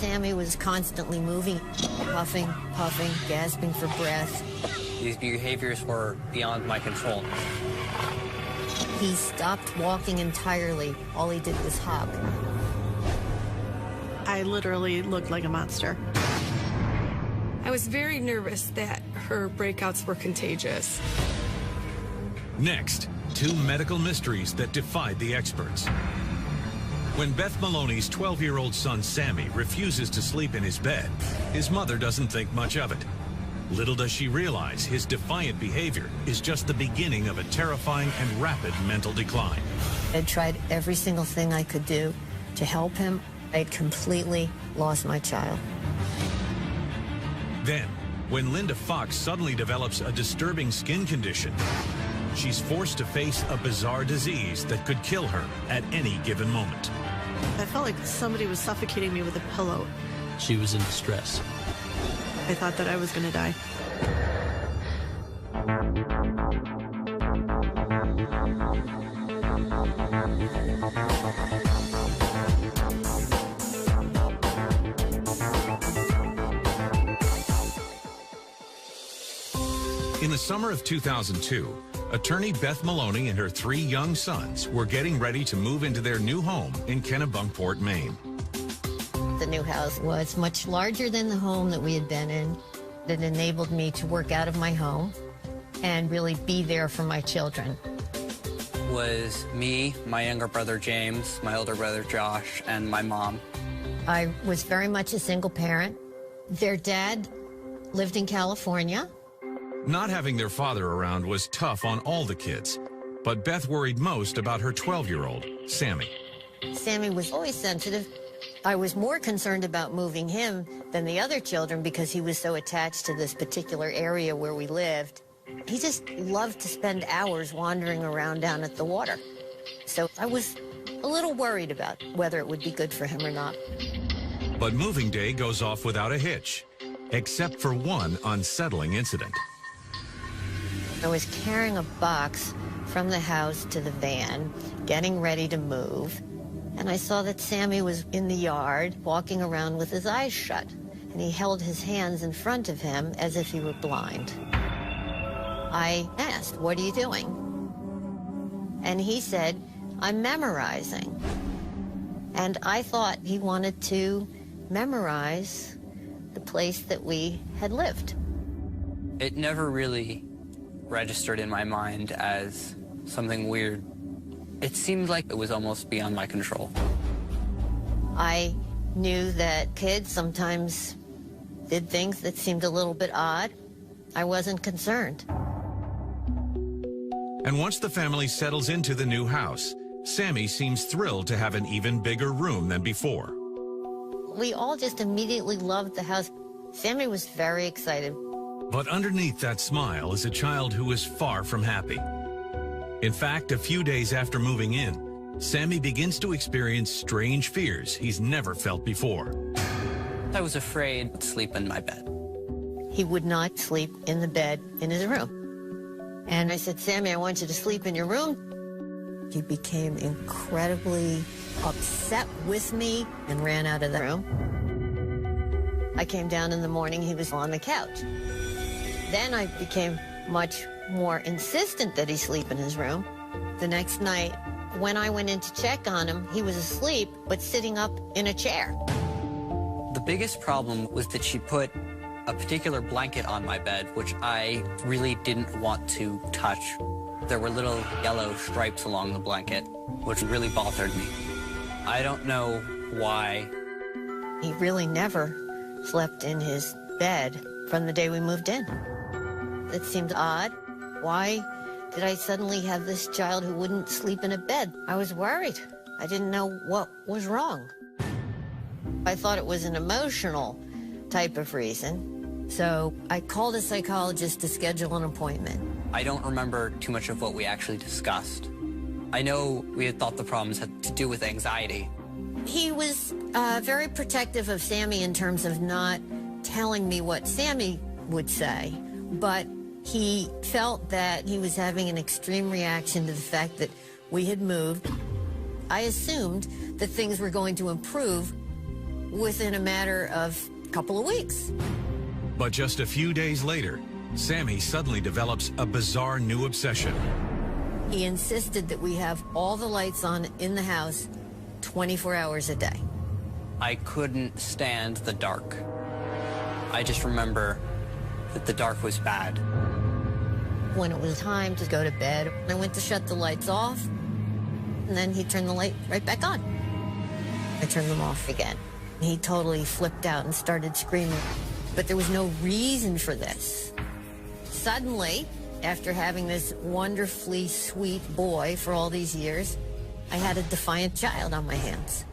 Sammy was constantly moving, puffing, gasping for breath. These behaviors were beyond my control. He stopped walking entirely. All he did was hop. I literally looked like a monster. I was very nervous that her breakouts were contagious. Next, two medical mysteries that defied the experts. When Beth Maloney's 12-year-old son, Sammy, refuses to sleep in his bed, his mother doesn't think much of it. Little does she realize his defiant behavior is just the beginning of a terrifying and rapid mental decline. I tried every single thing I could do to help him. I had completely lost my child. Then, when Linda Fox suddenly develops a disturbing skin condition, she's forced to face a bizarre disease that could kill her at any given moment. I felt like somebody was suffocating me with a pillow. She was in distress. I thought that I was going to die. In the summer of 2002, attorney Beth Maloney and her three young sons were getting ready to move into their new home in Kennebunkport, Maine. The new house was much larger than the home that we had been in. It enabled me to work out of my home and really be there for my children. Was me, my younger brother James, my older brother Josh, and my mom. I was very much a single parent. Their dad lived in California. Not having their father around was tough on all the kids, but Beth worried most about her 12-year-old, Sammy. Sammy was always sensitive. I was more concerned about moving him than the other children because he was so attached to this particular area where we lived. He just loved to spend hours wandering around down at the water. So I was a little worried about whether it would be good for him or not. But moving day goes off without a hitch, except for one unsettling incident. I was carrying a box from the house to the van, getting ready to move, and I saw that Sammy was in the yard, walking around with his eyes shut, and he held his hands in front of him as if he were blind. I asked, "What are you doing?" And he said, "I'm memorizing." And I thought he wanted to memorize the place that we had lived. It never really registered in my mind as something weird. It seemed like it was almost beyond my control. I knew that kids sometimes did things that seemed a little bit odd. I wasn't concerned. And once the family settles into the new house, Sammy seems thrilled to have an even bigger room than before. We all just immediately loved the house. Sammy was very excited. But underneath that smile is a child who is far from happy. In fact, a few days after moving in, Sammy begins to experience strange fears he's never felt before. I was afraid to sleep in my bed. He would not sleep in the bed in his room. And I said, "Sammy, I want you to sleep in your room." He became incredibly upset with me and ran out of the room. I came down in the morning, he was on the couch. Then I became much more insistent that he sleep in his room. The next night, when I went in to check on him, he was asleep, but sitting up in a chair. The biggest problem was that she put a particular blanket on my bed, which I really didn't want to touch. There were little yellow stripes along the blanket, which really bothered me. I don't know why. He really never slept in his bed from the day we moved in. It seemed odd. Why did I suddenly have this child who wouldn't sleep in a bed? I was worried. I didn't know what was wrong. I thought it was an emotional type of reason. So I called a psychologist to schedule an appointment. I don't remember too much of what we actually discussed. I know we had thought the problems had to do with anxiety. He was very protective of Sammy in terms of not telling me what Sammy would say, but he felt that he was having an extreme reaction to the fact that we had moved. I assumed that things were going to improve within a matter of a couple of weeks. But just a few days later, Sammy suddenly develops a bizarre new obsession. He insisted that we have all the lights on in the house 24 hours a day. I couldn't stand the dark. I just remember that the dark was bad. When it was time to go to bed, I went to shut the lights off, and then he turned the light right back on. I turned them off again. He totally flipped out and started screaming, but there was no reason for this. Suddenly, after having this wonderfully sweet boy for all these years, I had a defiant child on my hands.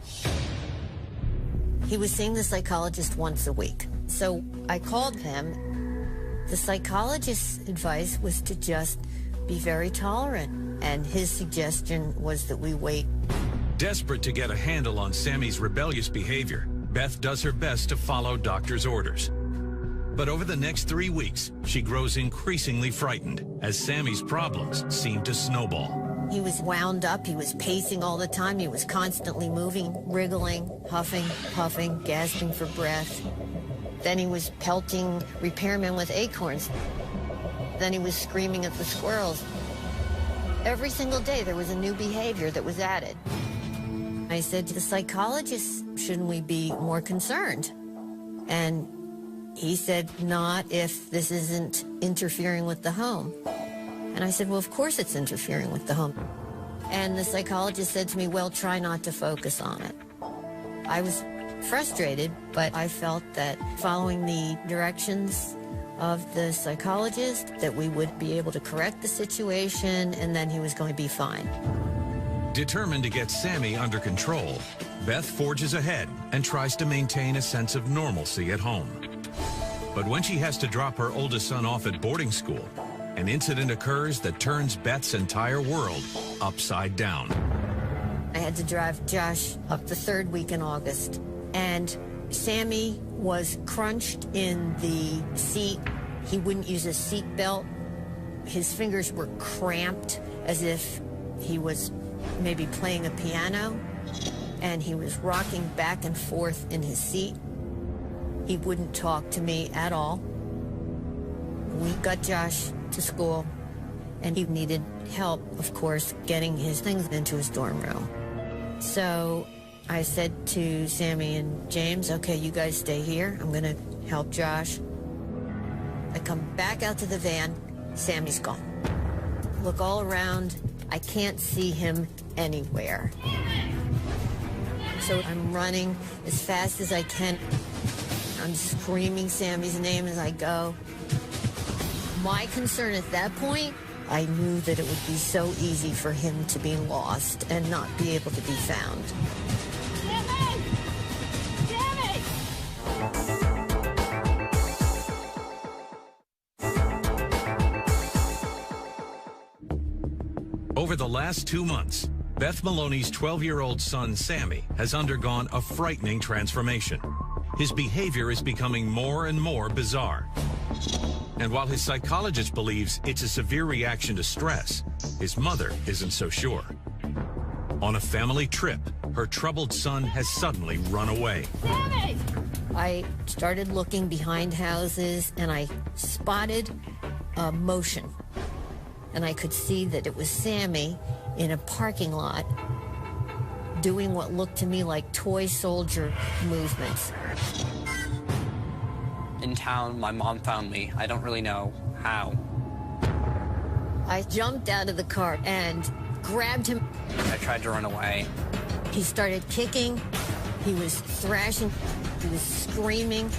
He was seeing the psychologist once a week, so I called him. The psychologist's advice was to just be very tolerant, and his suggestion was that we wait. Desperate to get a handle on Sammy's rebellious behavior, Beth does her best to follow doctor's orders. But over the next 3 weeks, she grows increasingly frightened as Sammy's problems seem to snowball. He was wound up, he was pacing all the time, he was constantly moving, wriggling, huffing, puffing, gasping for breath. Then he was pelting repairmen with acorns. Then he was screaming at the squirrels. Every single day there was a new behavior that was added. I said to the psychologist, shouldn't we be more concerned? And he said, not if this isn't interfering with the home. And I said, well, of course it's interfering with the home. And the psychologist said to me, well, try not to focus on it. I was frustrated, but I felt that following the directions of the psychologist, that we would be able to correct the situation, and then he was going to be fine. Determined to get Sammy under control, Beth forges ahead and tries to maintain a sense of normalcy at home. But when she has to drop her oldest son off at boarding school, an incident occurs that turns Beth's entire world upside down. I had to drive Josh up the 3rd week in August, and Sammy was crunched in the seat. He wouldn't use a seat belt. His fingers were cramped as if he was maybe playing a piano, and he was rocking back and forth in his seat. He wouldn't talk to me at all. We got Josh to school, and he needed help, of course, getting his things into his dorm room. So I said to Sammy and James, okay, you guys stay here. I'm going to help Josh. I come back out to the van. Sammy's gone. Look all around. I can't see him anywhere. So I'm running as fast as I can. I'm screaming Sammy's name as I go. My concern at that point, I knew that it would be so easy for him to be lost and not be able to be found. Sammy! Sammy! Over the last 2 months, Beth Maloney's 12-year-old son, Sammy, has undergone a frightening transformation. His behavior is becoming more and more bizarre. And while his psychologist believes it's a severe reaction to stress, his mother isn't so sure. On a family trip, her troubled son has suddenly run away. Sammy! I started looking behind houses, and I spotted a motion. And I could see that it was Sammy in a parking lot doing what looked to me like toy soldier movements. In town, my mom found me. I don't really know how. I jumped out of the car and grabbed him. I tried to run away. He started kicking. He was thrashing. He was screaming.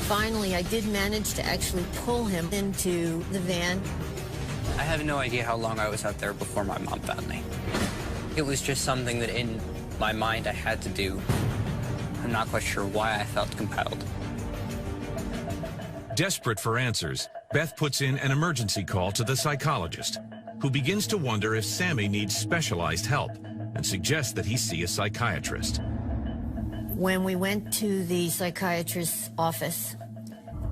Finally, I did manage to actually pull him into the van. I have no idea how long I was out there before my mom found me. It was just something that in my mind I had to do. I'm not quite sure why I felt compelled. Desperate for answers, Beth puts in an emergency call to the psychologist, who begins to wonder if Sammy needs specialized help and suggests that he see a psychiatrist. When we went to the psychiatrist's office,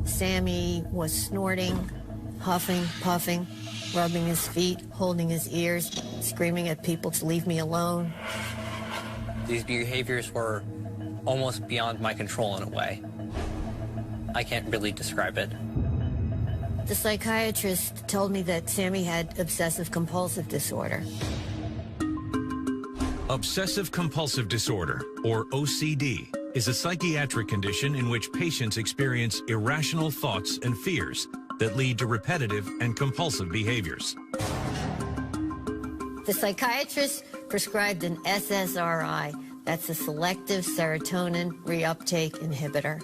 Sammy was snorting, huffing, puffing, rubbing his feet, holding his ears, screaming at people to leave me alone. These behaviors were almost beyond my control in a way. I can't really describe it. The psychiatrist told me that Sammy had obsessive-compulsive disorder. Obsessive-compulsive disorder, or OCD, is a psychiatric condition in which patients experience irrational thoughts and fears that lead to repetitive and compulsive behaviors. The psychiatrist prescribed an SSRI, that's a selective serotonin reuptake inhibitor.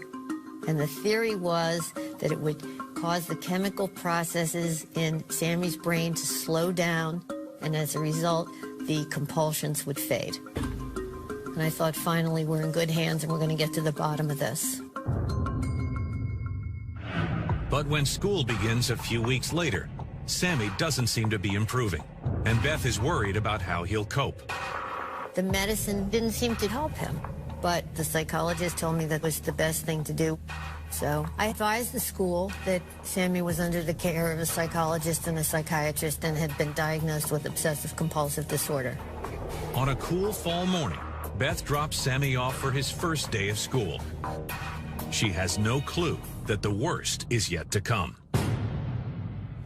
And the theory was that it would cause the chemical processes in Sammy's brain to slow down, and as a result, the compulsions would fade. And I thought, finally, we're in good hands and we're going to get to the bottom of this. But when school begins a few weeks later, Sammy doesn't seem to be improving, and Beth is worried about how he'll cope. The medicine didn't seem to help him, but the psychologist told me that was the best thing to do. So I advised the school that Sammy was under the care of a psychologist and a psychiatrist and had been diagnosed with obsessive-compulsive disorder. On a cool fall morning, Beth drops Sammy off for his first day of school. She has no clue that the worst is yet to come.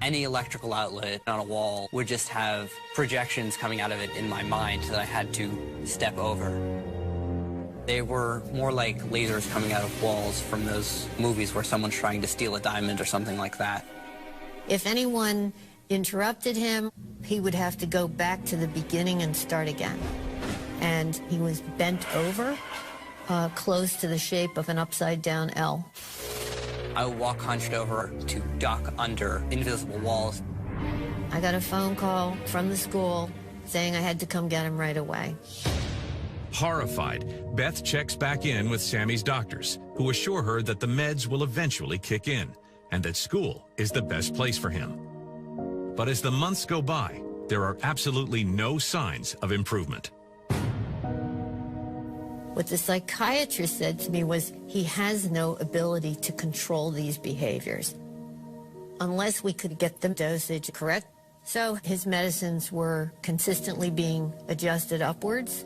Any electrical outlet on a wall would just have projections coming out of it in my mind that I had to step over. They were more like lasers coming out of walls from those movies where someone's trying to steal a diamond or something like that. If anyone interrupted him, he would have to go back to the beginning and start again. And he was bent over, close to the shape of an upside-down L. I would walk hunched over to duck under invisible walls. I got a phone call from the school saying I had to come get him right away. Horrified, Beth checks back in with Sammy's doctors, who assure her that the meds will eventually kick in and that school is the best place for him. But as the months go by, there are absolutely no signs of improvement. What the psychiatrist said to me was he has no ability to control these behaviors unless we could get the dosage correct. So his medicines were consistently being adjusted upwards.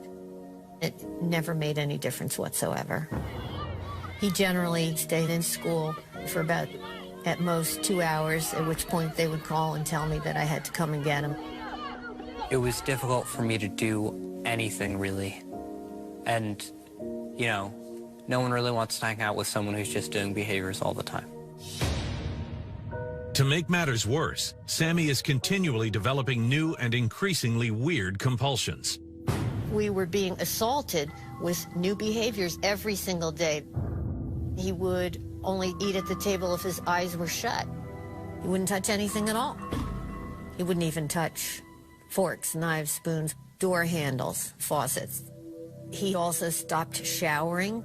It never made any difference whatsoever. He generally stayed in school for about, at most, 2 hours, at which point they would call and tell me that I had to come and get him. It was difficult for me to do anything, really. And, you know, no one really wants to hang out with someone who's just doing behaviors all the time. To make matters worse, Sammy is continually developing new and increasingly weird compulsions. We were being assaulted with new behaviors every single day. He would only eat at the table if his eyes were shut. He wouldn't touch anything at all. He wouldn't even touch forks, knives, spoons, door handles, faucets. He also stopped showering,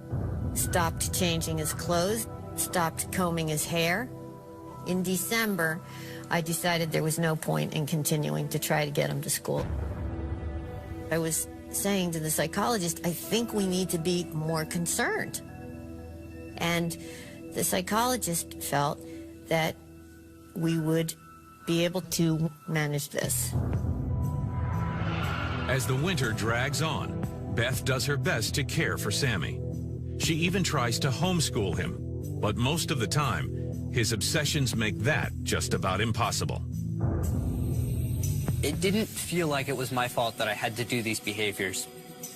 stopped changing his clothes, stopped combing his hair. In December, I decided there was no point in continuing to try to get him to school. I was saying to the psychologist, I think we need to be more concerned. And the psychologist felt that we would be able to manage this. As the winter drags on, Beth does her best to care for Sammy. She even tries to homeschool him, but most of the time, his obsessions make that just about impossible. It didn't feel like it was my fault that I had to do these behaviors,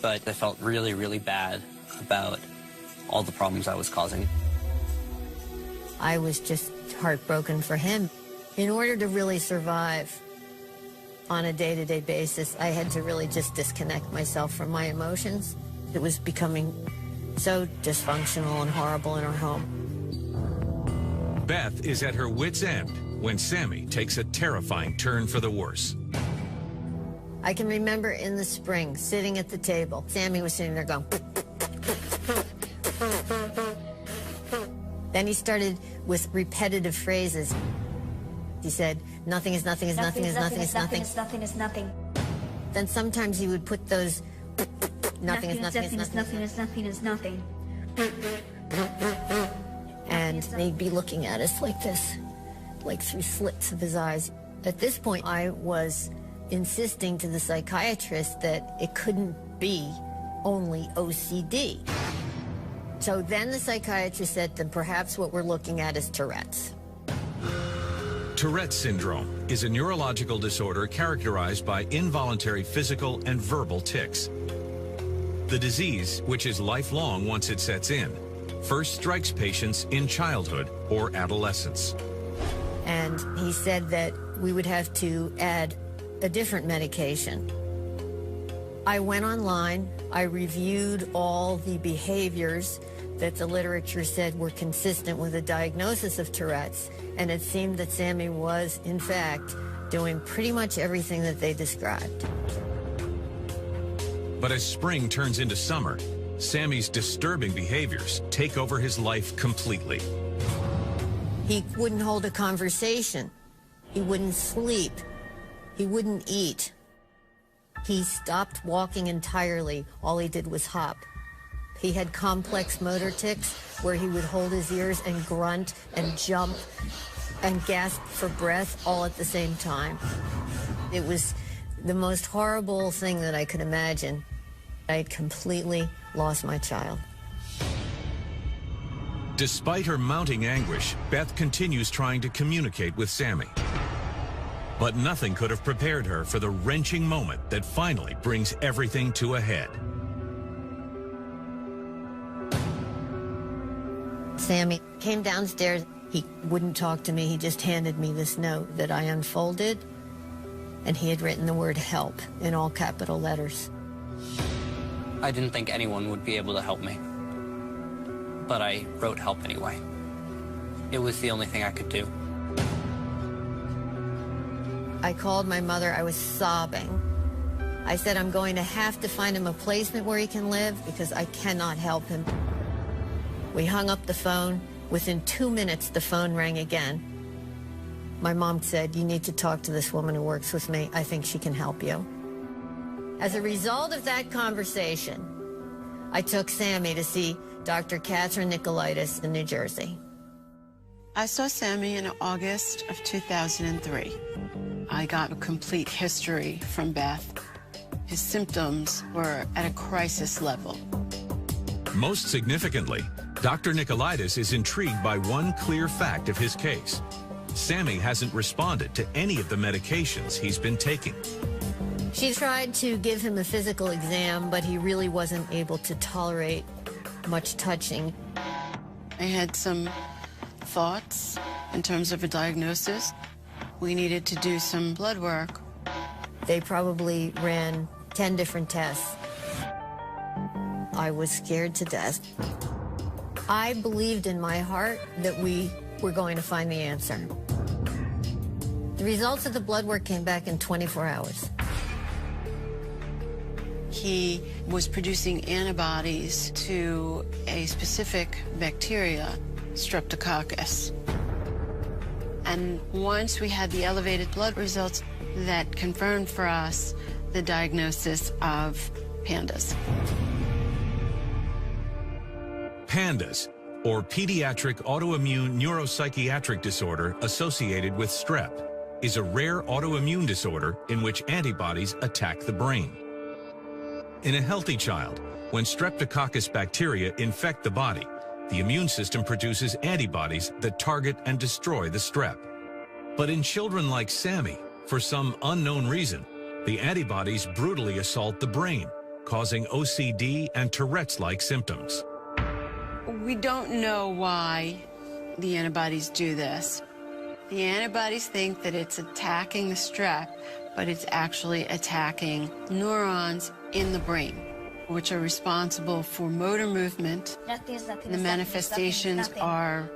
but I felt really, really bad about all the problems I was causing. I was just heartbroken for him. In order to really survive on a day-to-day basis, I had to really just disconnect myself from my emotions. It was becoming so dysfunctional and horrible in our home. Beth is at her wit's end when Sammy takes a terrifying turn for the worse. I can remember in the spring, sitting at the table. Sammy was sitting there going... Then he started with repetitive phrases. He said, nothing is nothing is nothing is nothing is nothing is nothing is nothing. Then sometimes he would put those nothing is nothing is nothing is nothing is nothing. And he'd be looking at us like this, like through slits of his eyes. At this point, I was insisting to the psychiatrist that it couldn't be only OCD. So then the psychiatrist said that perhaps what we're looking at is Tourette's. Tourette's syndrome is a neurological disorder characterized by involuntary physical and verbal tics. The disease, which is lifelong once it sets in, first strikes patients in childhood or adolescence. And he said that we would have to add a different medication. I went online, I reviewed all the behaviors that the literature said were consistent with a diagnosis of Tourette's, and it seemed that Sammy was, in fact, doing pretty much everything that they described. But as spring turns into summer, Sammy's disturbing behaviors take over his life completely. He wouldn't hold a conversation. He wouldn't sleep. He wouldn't eat. He stopped walking entirely. All he did was hop. He had complex motor tics where he would hold his ears and grunt and jump and gasp for breath all at the same time. It was the most horrible thing that I could imagine. I had completely lost my child. Despite her mounting anguish, Beth continues trying to communicate with Sammy. But nothing could have prepared her for the wrenching moment that finally brings everything to a head. Sammy came downstairs. He wouldn't talk to me. He just handed me this note that I unfolded, and he had written the word help in all capital letters. I didn't think anyone would be able to help me, but I wrote help anyway. It was the only thing I could do. I called my mother. I was sobbing. I said, I'm going to have to find him a placement where he can live because I cannot help him. We hung up the phone. Within 2 minutes, the phone rang again. My mom said, you need to talk to this woman who works with me. I think she can help you. As a result of that conversation, I took Sammy to see Dr. Catherine Nicolaitis in New Jersey. I saw Sammy in August of 2003. I got a complete history from Beth. His symptoms were at a crisis level. Most significantly, Dr. Nicolaitis is intrigued by one clear fact of his case. Sammy hasn't responded to any of the medications he's been taking. She tried to give him a physical exam, but he really wasn't able to tolerate much touching. I had some thoughts in terms of a diagnosis. We needed to do some blood work. They probably ran 10 different tests. I was scared to death. I believed in my heart that we were going to find the answer. The results of the blood work came back in 24 hours. He was producing antibodies to a specific bacteria, Streptococcus. And once we had the elevated blood results, that confirmed for us the diagnosis of PANDAS. PANDAS, or Pediatric Autoimmune Neuropsychiatric Disorder Associated with Strep, is a rare autoimmune disorder in which antibodies attack the brain. In a healthy child, when Streptococcus bacteria infect the body, the immune system produces antibodies that target and destroy the strep. But in children like Sammy, for some unknown reason, the antibodies brutally assault the brain, causing OCD and Tourette's-like symptoms. We don't know why the antibodies do this. The antibodies think that it's attacking the strep, but it's actually attacking neurons in the brain, which are responsible for motor movement. The manifestations are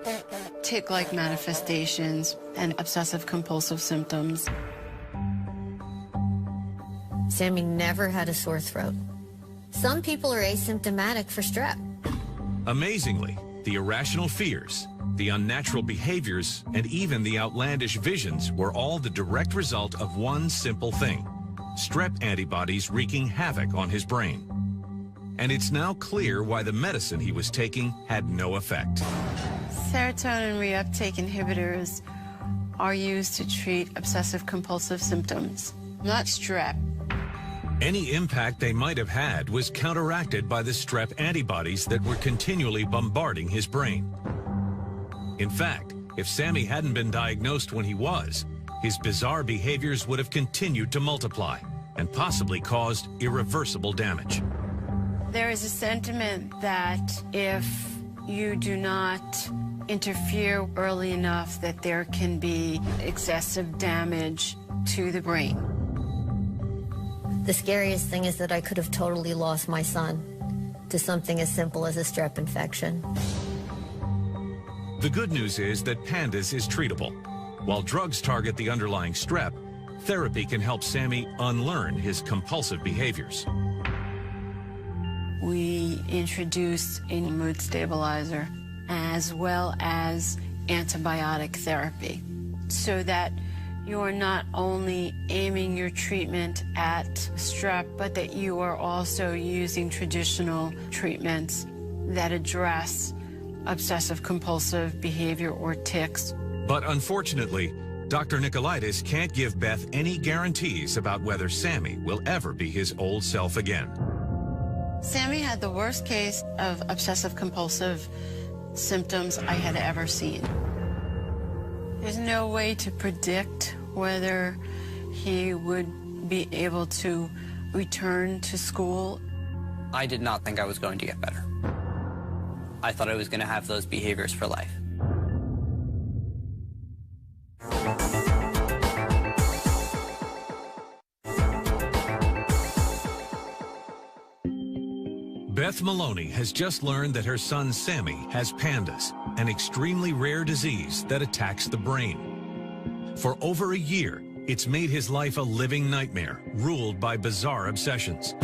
tic-like manifestations and obsessive-compulsive symptoms. Sammy never had a sore throat. Some people are asymptomatic for strep. Amazingly, the irrational fears, the unnatural behaviors, and even the outlandish visions were all the direct result of one simple thing: strep antibodies wreaking havoc on his brain. And it's now clear why the medicine he was taking had no effect. Serotonin reuptake inhibitors are used to treat obsessive-compulsive symptoms, not strep. Any impact they might have had was counteracted by the strep antibodies that were continually bombarding his brain. In fact, if Sammy hadn't been diagnosed when he was, his bizarre behaviors would have continued to multiply and possibly caused irreversible damage. There is a sentiment that if you do not interfere early enough, that there can be excessive damage to the brain. The scariest thing is that I could have totally lost my son to something as simple as a strep infection. The good news is that pandas is treatable. While drugs target the underlying strep, therapy can help Sammy unlearn his compulsive behaviors. We introduced a mood stabilizer as well as antibiotic therapy so that you're not only aiming your treatment at strep, but that you are also using traditional treatments that address obsessive-compulsive behavior or tics. But unfortunately, Dr. Nicolaitis can't give Beth any guarantees about whether Sammy will ever be his old self again. Sammy had the worst case of obsessive-compulsive symptoms I had ever seen. There's no way to predict whether he would be able to return to school. I did not think I was going to get better. I thought I was going to have those behaviors for life. Beth Maloney has just learned that her son Sammy has pandas, an extremely rare disease that attacks the brain. For over a year, it's made his life a living nightmare, ruled by bizarre obsessions.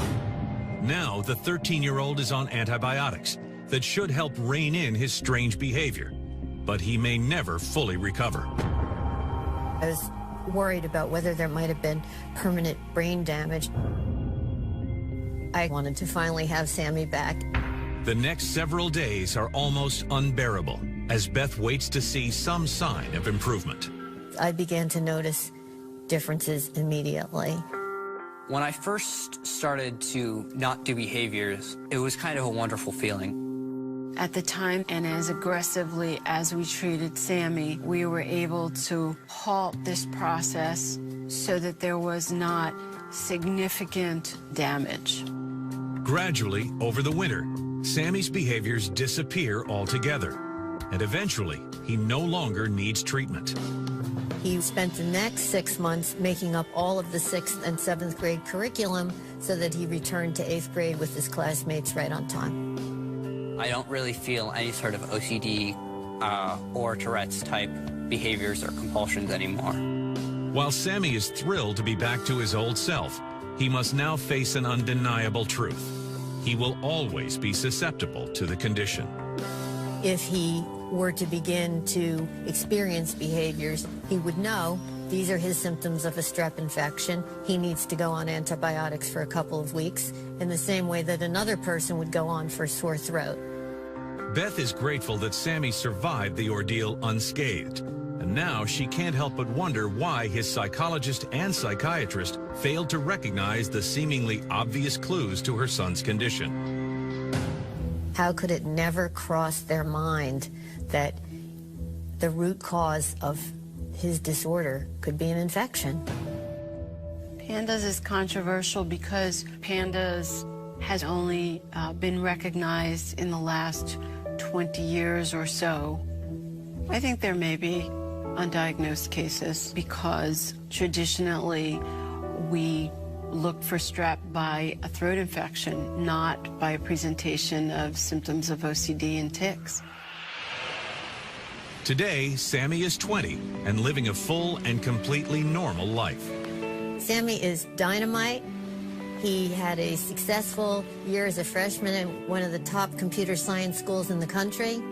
Now, the 13-year-old is on antibiotics that should help rein in his strange behavior, but he may never fully recover. I was worried about whether there might have been permanent brain damage. I wanted to finally have Sammy back. The next several days are almost unbearable as Beth waits to see some sign of improvement. I began to notice differences immediately. When I first started to not do behaviors, it was kind of a wonderful feeling. At the time, and as aggressively as we treated Sammy, we were able to halt this process so that there was not significant damage. Gradually, over the winter, Sammy's behaviors disappear altogether, and eventually, he no longer needs treatment. He spent the next 6 months making up all of the 6th and 7th grade curriculum so that he returned to 8th grade with his classmates right on time. I don't really feel any sort of OCD or Tourette's type behaviors or compulsions anymore. While Sammy is thrilled to be back to his old self, he must now face an undeniable truth. He will always be susceptible to the condition. If he were to begin to experience behaviors, he would know these are his symptoms of a strep infection. He needs to go on antibiotics for a couple of weeks, in the same way that another person would go on for a sore throat. Beth is grateful that Sammy survived the ordeal unscathed, and now she can't help but wonder why his psychologist and psychiatrist failed to recognize the seemingly obvious clues to her son's condition. How could it never cross their mind that the root cause of his disorder could be an infection? Pandas is controversial because pandas has only been recognized in the last 20 years or so. I think there may be undiagnosed cases because traditionally we look for strep by a throat infection, not by a presentation of symptoms of OCD and tics. Today, Sammy is 20 and living a full and completely normal life. Sammy is dynamite. He had a successful year as a freshman at one of the top computer science schools in the country.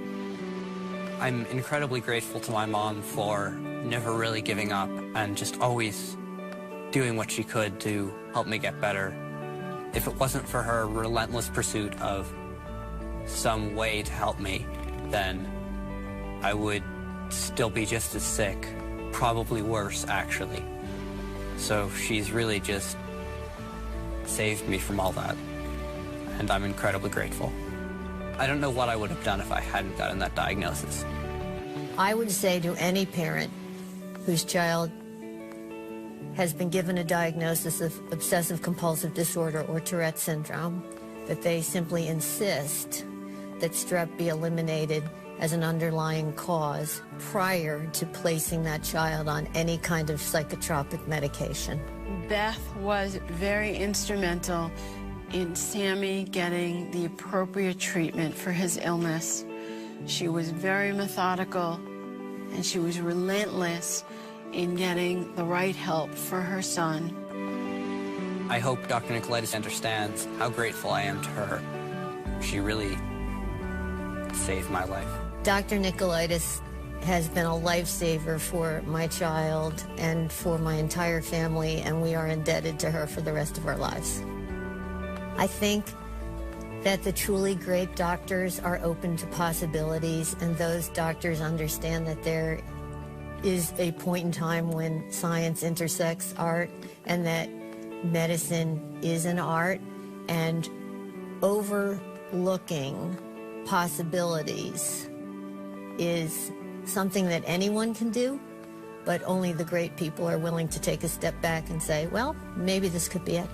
I'm incredibly grateful to my mom for never really giving up and just always doing what she could to help me get better. If it wasn't for her relentless pursuit of some way to help me, then I would still be just as sick, probably worse, actually. So she's really just saved me from all that, and I'm incredibly grateful. I don't know what I would have done if I hadn't gotten that diagnosis. I would say to any parent whose child has been given a diagnosis of obsessive compulsive disorder or Tourette syndrome that they simply insist that strep be eliminated as an underlying cause prior to placing that child on any kind of psychotropic medication. Beth was very instrumental in Sammy getting the appropriate treatment for his illness. She was very methodical, and she was relentless in getting the right help for her son. I hope Dr. Nicolaitis understands how grateful I am to her. She really saved my life. Dr. Nicolaitis has been a lifesaver for my child and for my entire family, and we are indebted to her for the rest of our lives. I think that the truly great doctors are open to possibilities, and those doctors understand that there is a point in time when science intersects art and that medicine is an art, and overlooking possibilities is something that anyone can do, but only the great people are willing to take a step back and say, well, maybe this could be it.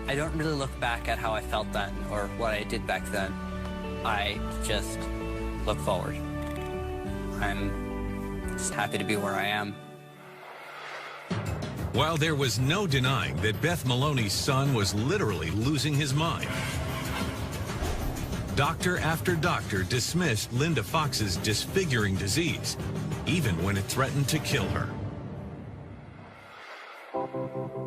I don't really look back at how I felt then or what I did back then. I just look forward. I'm just happy to be where I am. While there was no denying that Beth Maloney's son was literally losing his mind, doctor after doctor dismissed Linda Fox's disfiguring disease, even when it threatened to kill her.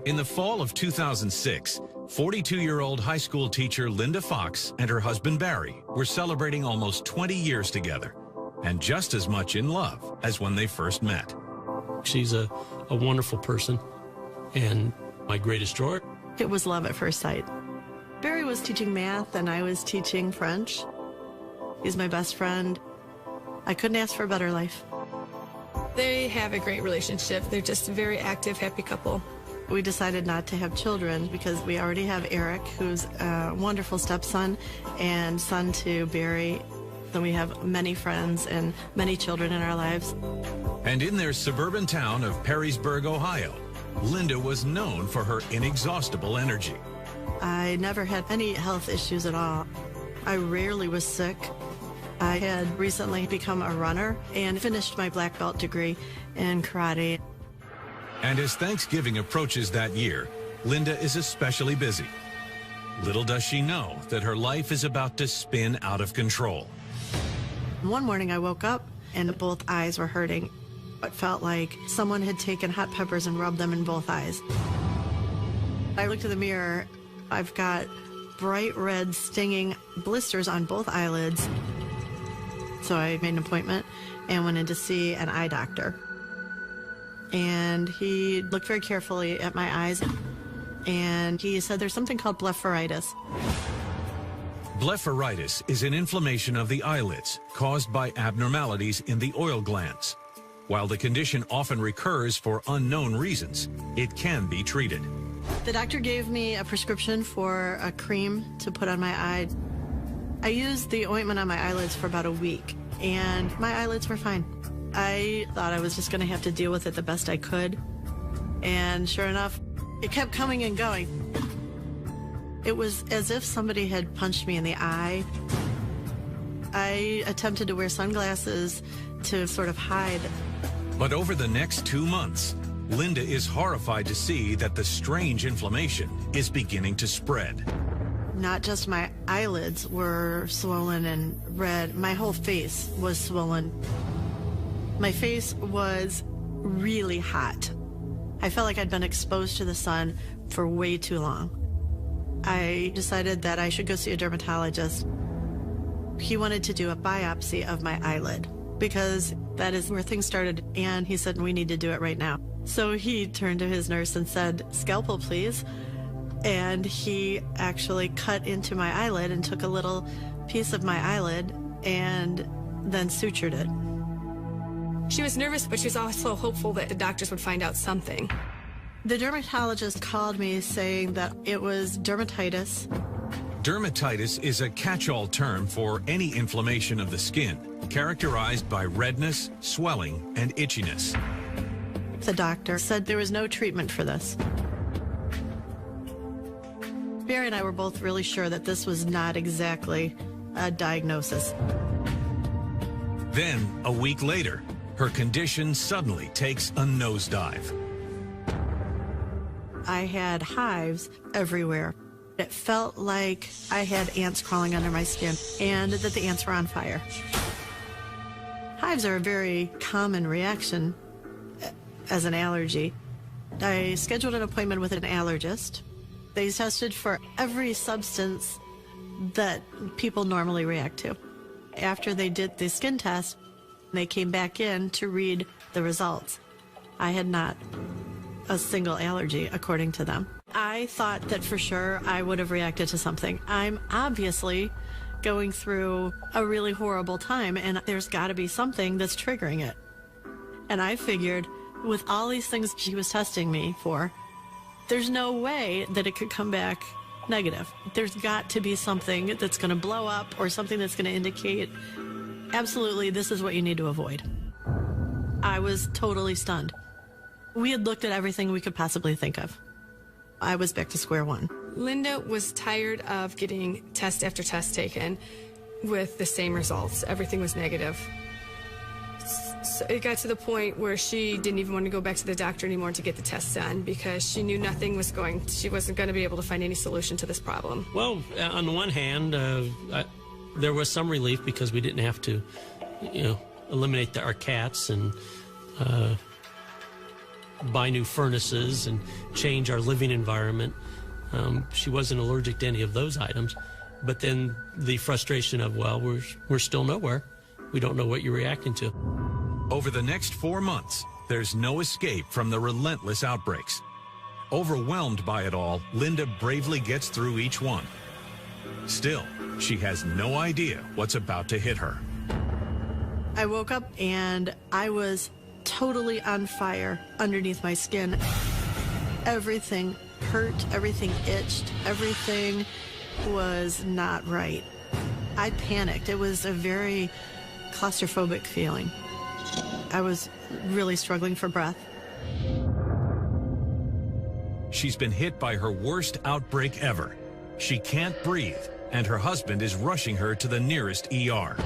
In the fall of 2006, 42-year-old high school teacher Linda Fox and her husband Barry were celebrating almost 20 years together, and just as much in love as when they first met. She's a wonderful person, and my greatest joy. It was love at first sight. Barry was teaching math and I was teaching French. He's my best friend. I couldn't ask for a better life. They have a great relationship. They're just a very active, happy couple. We decided not to have children because we already have Eric, who's a wonderful stepson and son to Barry. So we have many friends and many children in our lives. And in their suburban town of Perrysburg, Ohio, Linda was known for her inexhaustible energy. I never had any health issues at all. I rarely was sick. I had recently become a runner and finished my black belt degree in karate. And as Thanksgiving approaches that year, Linda is especially busy. Little does she know that her life is about to spin out of control. One morning I woke up and both eyes were hurting. It felt like someone had taken hot peppers and rubbed them in both eyes. I looked in the mirror. I've got bright red stinging blisters on both eyelids. So I made an appointment and went in to see an eye doctor. And he looked very carefully at my eyes, and he said there's something called blepharitis. Blepharitis is an inflammation of the eyelids caused by abnormalities in the oil glands. While the condition often recurs for unknown reasons, it can be treated. The doctor gave me a prescription for a cream to put on my eye. I used the ointment on my eyelids for about a week, and my eyelids were fine. I thought I was just going to have to deal with it the best I could, and sure enough, it kept coming and going. It was as if somebody had punched me in the eye. I attempted to wear sunglasses to sort of hide. But over the next 2 months, Linda is horrified to see that the strange inflammation is beginning to spread. Not just my eyelids were swollen and red, my whole face was swollen. My face was really hot. I felt like I'd been exposed to the sun for way too long. I decided that I should go see a dermatologist. He wanted to do a biopsy of my eyelid because that is where things started, and he said, we need to do it right now. So he turned to his nurse and said, scalpel, please. And he actually cut into my eyelid and took a little piece of my eyelid and then sutured it. She was nervous, but she was also hopeful that the doctors would find out something. The dermatologist called me saying that it was dermatitis. Dermatitis is a catch-all term for any inflammation of the skin, characterized by redness, swelling, and itchiness. The doctor said there was no treatment for this. Barry and I were both really sure that this was not exactly a diagnosis. Then, a week later, her condition suddenly takes a nosedive. I had hives everywhere. It felt like I had ants crawling under my skin and that the ants were on fire. Hives are a very common reaction as an allergy. I scheduled an appointment with an allergist. They tested for every substance that people normally react to. After they did the skin test, they came back in to read the results. I had not a single allergy, according to them. I thought that for sure I would have reacted to something. I'm obviously going through a really horrible time, and there's got to be something that's triggering it. And I figured, with all these things she was testing me for, there's no way that it could come back negative. There's got to be something that's going to blow up or something that's going to indicate, absolutely, this is what you need to avoid. I was totally stunned. We had looked at everything we could possibly think of. I was back to square one. Linda was tired of getting test after test taken with the same results. Everything was negative. So it got to the point where she didn't even want to go back to the doctor anymore to get the tests done because she knew she wasn't going to be able to find any solution to this problem. Well, on the one hand, there was some relief because we didn't have to, eliminate our cats and buy new furnaces and change our living environment. She wasn't allergic to any of those items. But then the frustration of, well, we're still nowhere. We don't know what you're reacting to. Over the next 4 months, there's no escape from the relentless outbreaks. Overwhelmed by it all, Linda bravely gets through each one. Still, she has no idea what's about to hit her. I woke up and I was totally on fire underneath my skin. Everything hurt, everything itched, everything was not right. I panicked. It was a very claustrophobic feeling. I was really struggling for breath. She's been hit by her worst outbreak ever. She can't breathe, and her husband is rushing her to the nearest ER.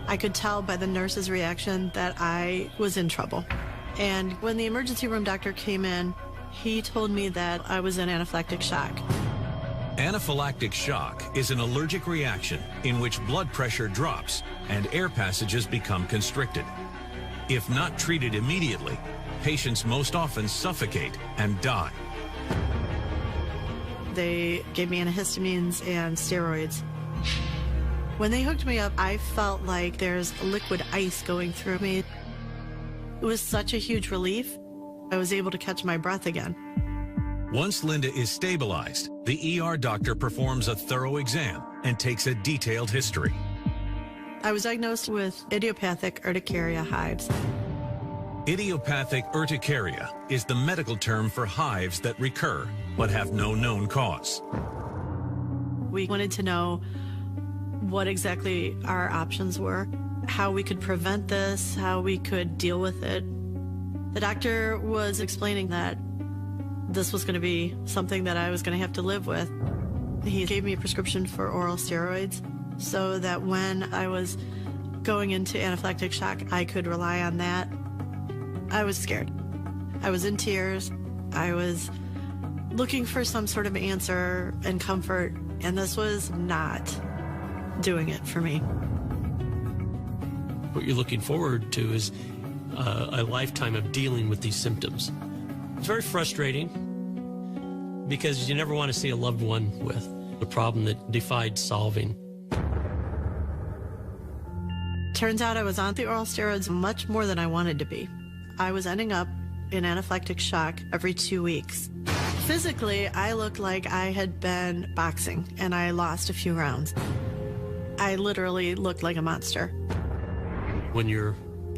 I could tell by the nurse's reaction that I was in trouble. And when the emergency room doctor came in, he told me that I was in anaphylactic shock. Anaphylactic shock is an allergic reaction in which blood pressure drops and air passages become constricted. If not treated immediately, patients most often suffocate and die. They gave me antihistamines and steroids. When they hooked me up, I felt like there's liquid ice going through me. It was such a huge relief. I was able to catch my breath again. Once Linda is stabilized, the ER doctor performs a thorough exam and takes a detailed history. I was diagnosed with idiopathic urticaria hives. Idiopathic urticaria is the medical term for hives that recur but have no known cause. We wanted to know what exactly our options were, how we could prevent this, how we could deal with it. The doctor was explaining that this was going to be something that I was going to have to live with. He gave me a prescription for oral steroids so that when I was going into anaphylactic shock, I could rely on that. I was scared. I was in tears. I was looking for some sort of answer and comfort, and this was not doing it for me. What you're looking forward to is a lifetime of dealing with these symptoms. It's very frustrating because you never want to see a loved one with a problem that defied solving. Turns out I was on the oral steroids much more than I wanted to be. I was ending up in anaphylactic shock every 2 weeks. Physically, I looked like I had been boxing and I lost a few rounds. I literally looked like a monster. When you're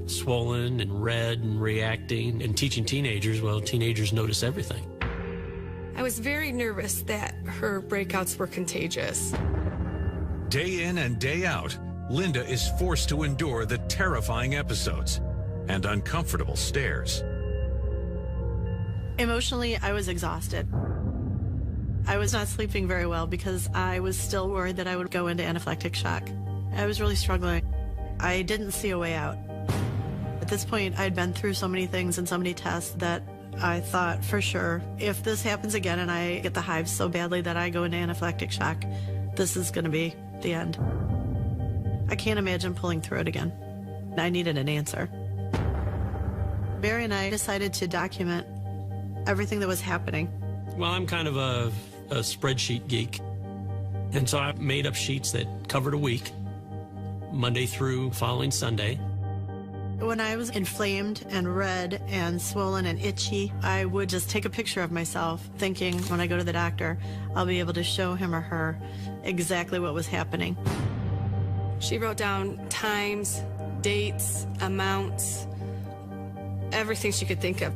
swollen and red and reacting. And teaching teenagers, well, teenagers notice everything. I was very nervous that her breakouts were contagious. Day in and day out, Linda is forced to endure the terrifying episodes and uncomfortable stares. Emotionally, I was exhausted. I was not sleeping very well because I was still worried that I would go into anaphylactic shock. I was really struggling. I didn't see a way out. At this point, I'd been through so many things and so many tests that I thought for sure, if this happens again and I get the hives so badly that I go into anaphylactic shock, this is going to be the end. I can't imagine pulling through it again. I needed an answer. Barry and I decided to document everything that was happening. Well, I'm kind of a spreadsheet geek. And so I made up sheets that covered a week, Monday through following Sunday. When I was inflamed and red and swollen and itchy, I would just take a picture of myself, thinking when I go to the doctor, I'll be able to show him or her exactly what was happening. She wrote down times, dates, amounts, everything she could think of.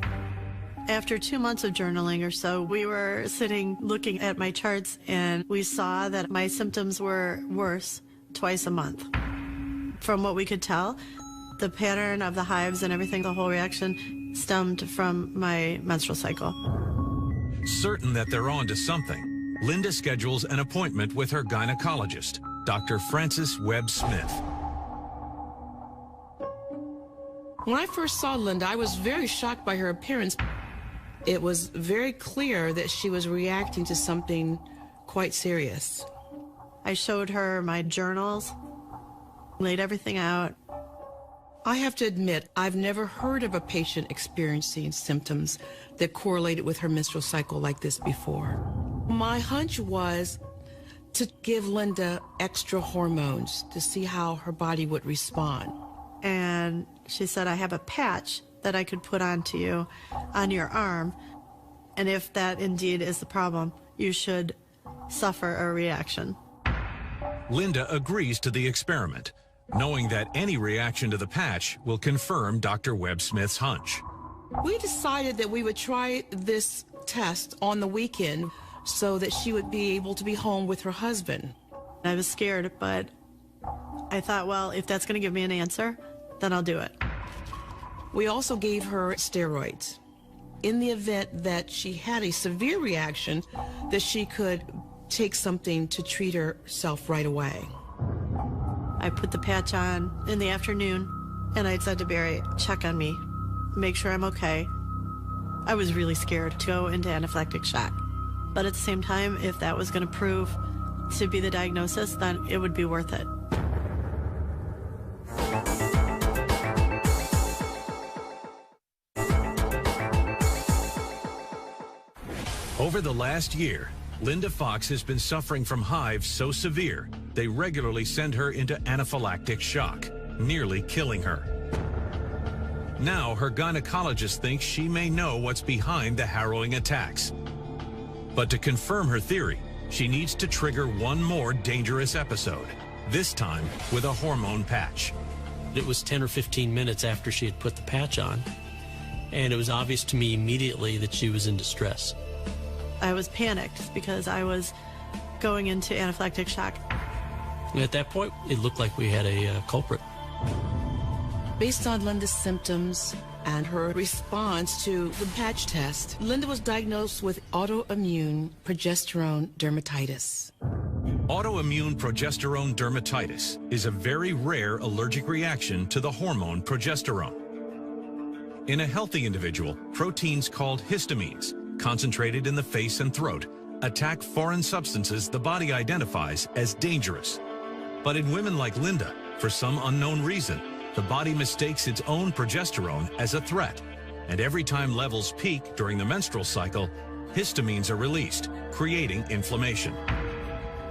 After 2 months of journaling or so, we were sitting looking at my charts, and we saw that my symptoms were worse twice a month. From what we could tell, the pattern of the hives and everything, the whole reaction, stemmed from my menstrual cycle. Certain that they're on to something, Linda schedules an appointment with her gynecologist, Dr. Frances Webb Smith. When I first saw Linda, I was very shocked by her appearance. It was very clear that she was reacting to something quite serious. I showed her my journals, laid everything out. I have to admit, I've never heard of a patient experiencing symptoms that correlated with her menstrual cycle like this before. My hunch was to give Linda extra hormones to see how her body would respond. And she said, I have a patch that I could put onto you on your arm, and if that indeed is the problem, you should suffer a reaction. Linda agrees to the experiment, knowing that any reaction to the patch will confirm Dr. Webb Smith's hunch. We decided that we would try this test on the weekend so that she would be able to be home with her husband. I was scared, but I thought, well, if that's going to give me an answer, then I'll do it. We also gave her steroids in the event that she had a severe reaction, that she could take something to treat herself right away. I put the patch on in the afternoon, and I said to Barry, check on me, make sure I'm okay. I was really scared to go into anaphylactic shock. But at the same time, if that was going to prove to be the diagnosis, then it would be worth it. Over the last year, Linda Fox has been suffering from hives so severe, they regularly send her into anaphylactic shock, nearly killing her. Now, her gynecologist thinks she may know what's behind the harrowing attacks. But to confirm her theory, she needs to trigger one more dangerous episode, this time with a hormone patch. It was 10 or 15 minutes after she had put the patch on, and it was obvious to me immediately that she was in distress. I was panicked because I was going into anaphylactic shock. At that point, it looked like we had a culprit. Based on Linda's symptoms and her response to the patch test, Linda was diagnosed with autoimmune progesterone dermatitis. Autoimmune progesterone dermatitis is a very rare allergic reaction to the hormone progesterone. In a healthy individual, proteins called histamines, concentrated in the face and throat, attack foreign substances the body identifies as dangerous. But in women like Linda, for some unknown reason, the body mistakes its own progesterone as a threat, and every time levels peak during the menstrual cycle, histamines are released, creating inflammation.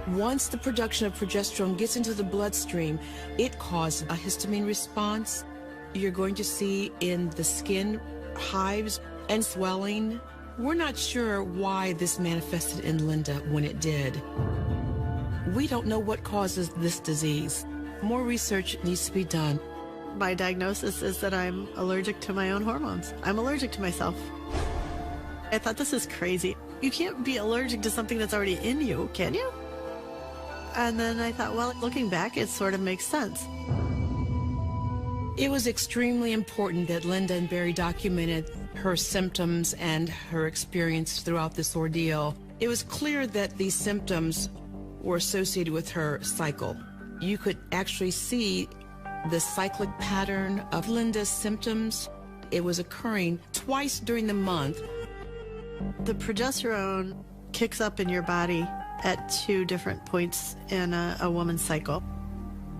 Once the production of progesterone gets into the bloodstream, it causes a histamine response. You're going to see in the skin hives and swelling. We're not sure why this manifested in Linda when it did. We don't know what causes this disease. More research needs to be done. My diagnosis is that I'm allergic to my own hormones. I'm allergic to myself. I thought, this is crazy. You can't be allergic to something that's already in you, can you? And then I thought, well, looking back, it sort of makes sense. It was extremely important that Linda and Barry documented her symptoms and her experience throughout this ordeal. It was clear that these symptoms were associated with her cycle. You could actually see the cyclic pattern of Linda's symptoms. It was occurring twice during the month. The progesterone kicks up in your body at 2 different points in a woman's cycle,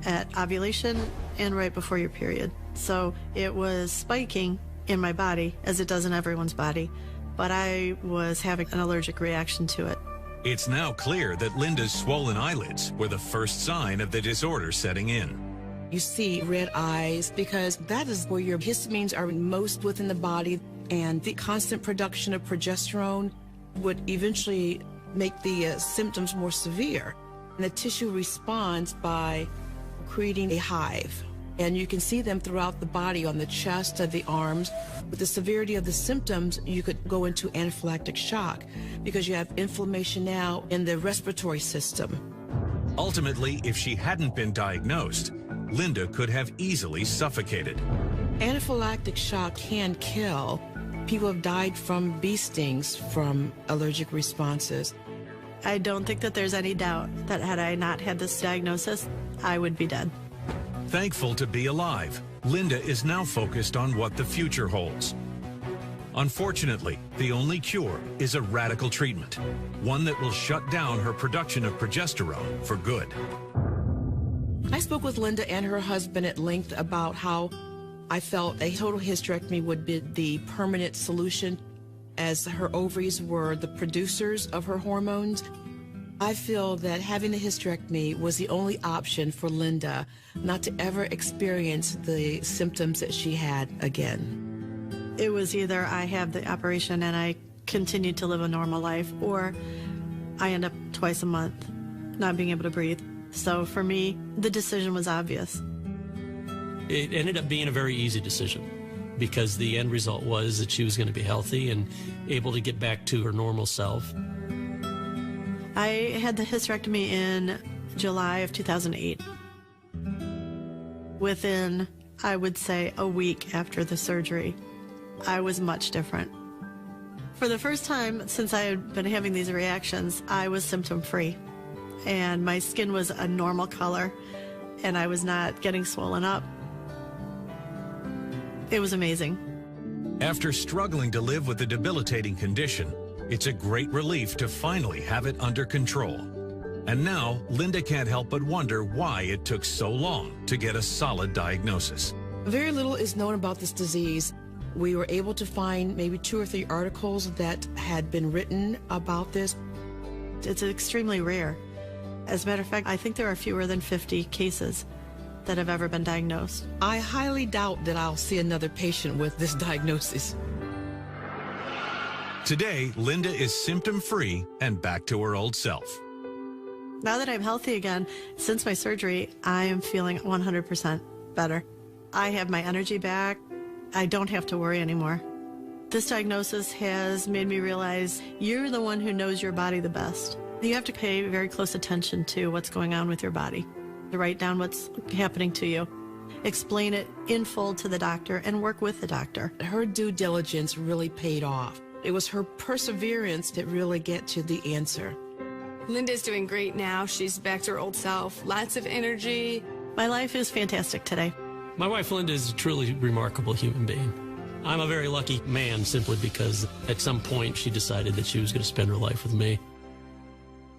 at ovulation and right before your period. So it was spiking in my body, as it does in everyone's body, but I was having an allergic reaction to it. It's now clear that Linda's swollen eyelids were the first sign of the disorder setting in. You see red eyes because that is where your histamines are most within the body, and the constant production of progesterone would eventually make the symptoms more severe. And the tissue responds by creating a hive. And you can see them throughout the body, on the chest, of the arms. With the severity of the symptoms, you could go into anaphylactic shock because you have inflammation now in the respiratory system. Ultimately, if she hadn't been diagnosed, Linda could have easily suffocated. Anaphylactic shock can kill. People have died from bee stings from allergic responses. I don't think that there's any doubt that had I not had this diagnosis, I would be dead. Thankful to be alive, Linda is now focused on what the future holds. Unfortunately, the only cure is a radical treatment, one that will shut down her production of progesterone for good. I spoke with Linda and her husband at length about how I felt a total hysterectomy would be the permanent solution, as her ovaries were the producers of her hormones. I feel that having a hysterectomy was the only option for Linda not to ever experience the symptoms that she had again. It was either I have the operation and I continue to live a normal life, or I end up twice a month not being able to breathe. So for me, the decision was obvious. It ended up being a very easy decision because the end result was that she was going to be healthy and able to get back to her normal self. I had the hysterectomy in July of 2008. Within, I would say, a week after the surgery, I was much different. For the first time since I had been having these reactions, I was symptom-free, and my skin was a normal color, and I was not getting swollen up. It was amazing. After struggling to live with a debilitating condition, it's a great relief to finally have it under control. And now, Linda can't help but wonder why it took so long to get a solid diagnosis. Very little is known about this disease. We were able to find maybe 2 or 3 articles that had been written about this. It's extremely rare. As a matter of fact, I think there are fewer than 50 cases that have ever been diagnosed. I highly doubt that I'll see another patient with this diagnosis. Today, Linda is symptom-free and back to her old self. Now that I'm healthy again, since my surgery, I am feeling 100% better. I have my energy back. I don't have to worry anymore. This diagnosis has made me realize you're the one who knows your body the best. You have to pay very close attention to what's going on with your body. To write down what's happening to you. Explain it in full to the doctor and work with the doctor. Her due diligence really paid off. It was her perseverance that really get to the answer. Linda's doing great now. She's back to her old self. Lots of energy. My life is fantastic today. My wife Linda is a truly remarkable human being. I'm a very lucky man simply because at some point she decided that she was going to spend her life with me.